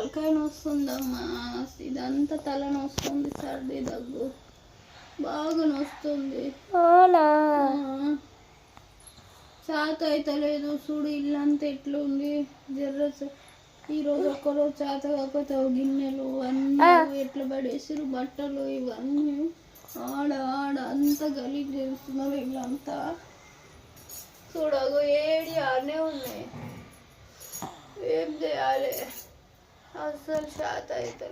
తలకాయ నొస్తుందమ్మా, ఇదంతా తల నొస్తుంది, సర్ది దగ్గు బాగా నొస్తుంది. చాత అయితే లేదు చూడు, ఇల్లంతా ఎట్లుంది జర్ర. ఈరోజు ఒక్కరోజు చేత కాకపోతే గిన్నెలు అన్నీ ఎట్లా పడేసారు, బట్టలు ఇవన్నీ ఆడ ఆడ అంతా గలీజ్ చేస్తున్నారు ఇల్లంతా. చూడగు ఏడి ఆడనే ఉన్నాయి, ఏం చేయాలి అసలు చేత అయితే.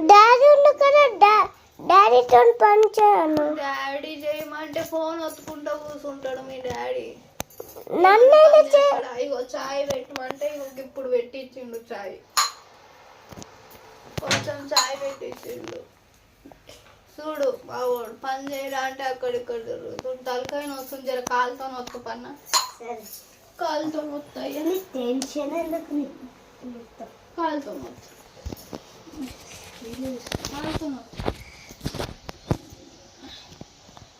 డాడీ చేయమంటే ఫోన్ ఒత్తుకుంటూ కూర్చుంటాడు మీ డాడీ. ఇగో చాయ్ పెట్టమంటే ఇప్పుడు పెట్టించిండు చాయ్, కొంచెం చాయ్ పెట్టించిండు. చూడు బావోడు పని చేయరా అంటే అక్కడిక్కడ జరుగుతుంది. తలకాయ నొస్తుంది, జర కాలుతో నొత్తు పన్న, కాలుతో నొత్తాయి టెన్షన్, కాలుతో నొత్తు, కాలుతో నొత్తు.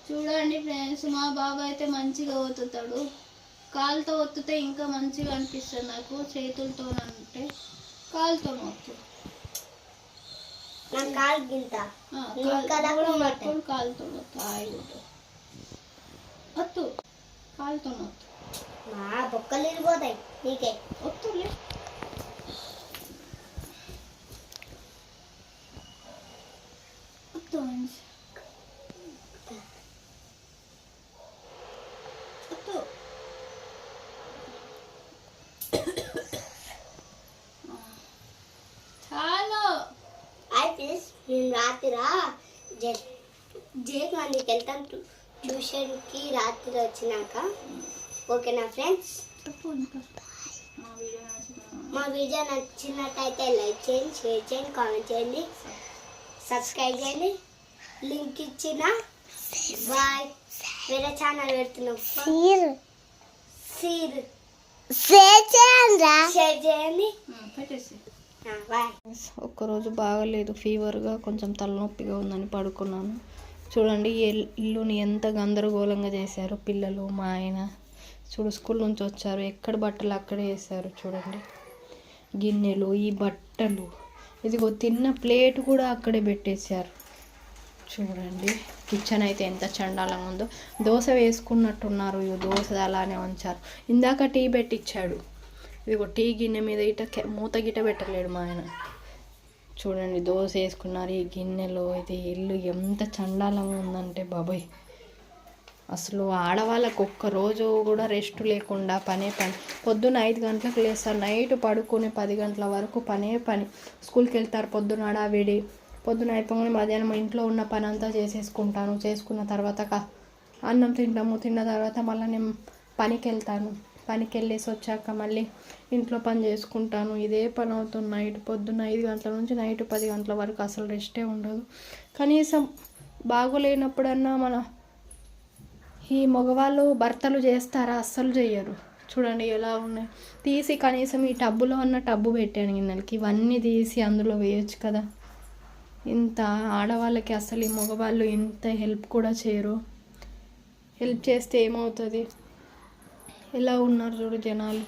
చూడండి ఫ్రెండ్స్, మా బాబా అయితే మంచిగా ఒత్తుతాడు, కాలుతో ఒత్తితే ఇంకా మంచిగా అనిపిస్తుంది నాకు, చేతులతో అంటే కాలుతో నొత్తు. కాలుతో నొత్తు, ఒత్తు, కాలుతో నొత్తు, బొక్కలు ఇరిపోతాయి నీకే. ఒత్తులే ఒత్తు మంచి ఒత్తు. చాలా మేము రాత్రి జేక్ మందికి వెళ్తాం ట్యూషన్కి, రాత్రి వచ్చినాక. ఓకేనా ఫ్రెండ్స్, మా వీడియో నచ్చినట్టయితే లైక్ చేయండి, షేర్ చేయండి, కామెంట్ చేయండి, సబ్స్క్రైబ్ చేయండి. లింక్ ఇచ్చిన బాయ్. వేరే ఛానల్ పెడుతున్నాం, షేర్ చేయండి. ఒక్కరోజు బాగలేదు, ఫీవర్గా కొంచెం తలనొప్పిగా ఉందని పడుకున్నాను. చూడండి ఇల్లుని ఎంత గందరగోళంగా చేశారు పిల్లలు, మా ఆయన. చూడు స్కూల్ నుంచి వచ్చారు, ఎక్కడ బట్టలు అక్కడే వేసారు. చూడండి గిన్నెలు, ఈ బట్టలు, ఇదిగో తిన్న ప్లేట్ కూడా అక్కడే పెట్టేశారు. చూడండి కిచెన్ అయితే ఎంత చండాలంగా ఉందో. దోశ వేసుకున్నట్టున్నారు, ఇవి దోశ అలానే ఉంచారు. ఇందాక టీ పెట్టించాడు, ఇదిగో టీ గిన్నె మీద ఇట మూత గిట పెట్టలేడు మా ఆయన. చూడండి దోశ వేసుకున్నారు, ఈ గిన్నెలో. ఇది ఇల్లు ఎంత చండాలంగా ఉందంటే బాబాయ్, అసలు ఆడవాళ్ళకు ఒక్కరోజు కూడా రెస్ట్ లేకుండా పనే పని. పొద్దున్న 5 గంటలకు లేస్తారు, నైట్ పడుకొని 10 గంటల వరకు పనే పని. స్కూల్కి వెళ్తారు, పొద్దున్న హడావిడి, పొద్దున అయిపోయి మధ్యాహ్నం ఇంట్లో ఉన్న పని అంతా చేసేసుకుంటాను. చేసుకున్న తర్వాత అన్నం తింటాము, తిన్న తర్వాత మళ్ళీ నేను పనికి వెళ్తాను. పనికి వెళ్ళేసి వచ్చాక మళ్ళీ ఇంట్లో పని చేసుకుంటాను. ఇదే పని అవుతుంది నైట్, పొద్దున్న 5 గంటల నుంచి నైట్ 10 గంటల వరకు అసలు రెస్టే ఉండదు. కనీసం బాగోలేనప్పుడన్నా మన ఈ మగవాళ్ళు భర్తలు చేస్తారా? అస్సలు చెయ్యరు. చూడండి ఎలా ఉన్నాయి. తీసి కనీసం ఈ టబ్బులో ఉన్న టబ్బు పెట్టాను గిన్నెలకి, ఇవన్నీ తీసి అందులో వేయచ్చు కదా. ఇంత ఆడవాళ్ళకి అసలు ఈ మగవాళ్ళు ఇంత హెల్ప్ కూడా చేయరు. హెల్ప్ చేస్తే ఏమవుతుంది? ఎలా ఉన్నారు చూడు జనాలు.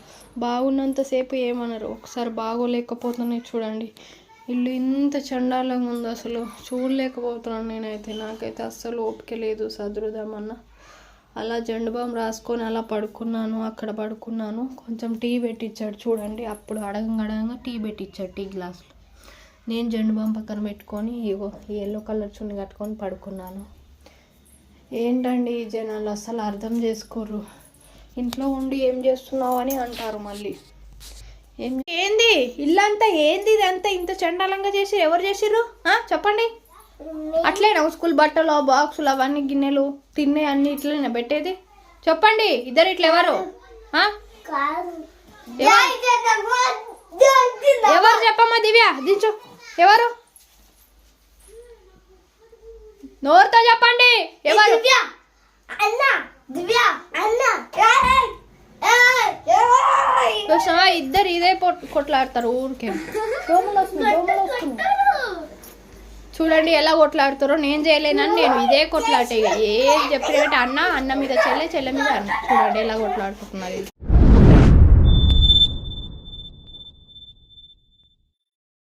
బాగున్నంతసేపు ఏమన్నారు, ఒకసారి బాగోలేకపోతున్నాయి. చూడండి ఇల్లు ఇంత చండాలంగా ఉంది, అసలు చూడలేకపోతున్నాను నేనైతే. నాకైతే అస్సలు ఓపిక లేదు సదురుదామన్నా. అలా జెండు బామ్ రాసుకొని అలా పడుకున్నాను, అక్కడ పడుకున్నాను. కొంచెం టీ పెట్టించాడు చూడండి, అప్పుడు అడగంగా టీ పెట్టించాడు టీ గ్లాసులో. నేను జెండు బామ్ పక్కన పెట్టుకొని ఇగో ఈ ఎల్లో కలర్ చున్ని కట్టుకొని పడుకున్నాను. ఏంటండి ఈ జనాలు అసలు అర్థం చేసుకోరు. ఇంట్లో ఉండి ఏం చేస్తున్నావు అని అంటారు మళ్ళీ. ఏంది ఇల్లంతా, ఏంది ఇదంతా ఇంత చండాలంగా చేసి ఎవరు చేసిర్రు చెప్పండి? అట్లేనా స్కూల్ బట్టలు, బాక్సులు, అవన్నీ గిన్నెలు తిన్నే అన్ని ఇట్లనే పెట్టేది? చెప్పండి ఇద్దరు ఇట్లా ఎవరు? ఎవరు చెప్పమ్మా? దివ్య దించు, ఎవరు? నోరుతో చెప్పండి ఎవరు? ఇద్దరు ఇదే కొట్లాడతారు ఊరికే. చూడండి ఎలా కొట్లాడుతారో. నేను చేయలేనని నేను ఇదే కొట్లాటే. ఏం చెప్పినట్టు అన్న మీద చెల్లె మీద అన్న. చూడండి ఎలా కొట్లాడుకుంటున్నారు.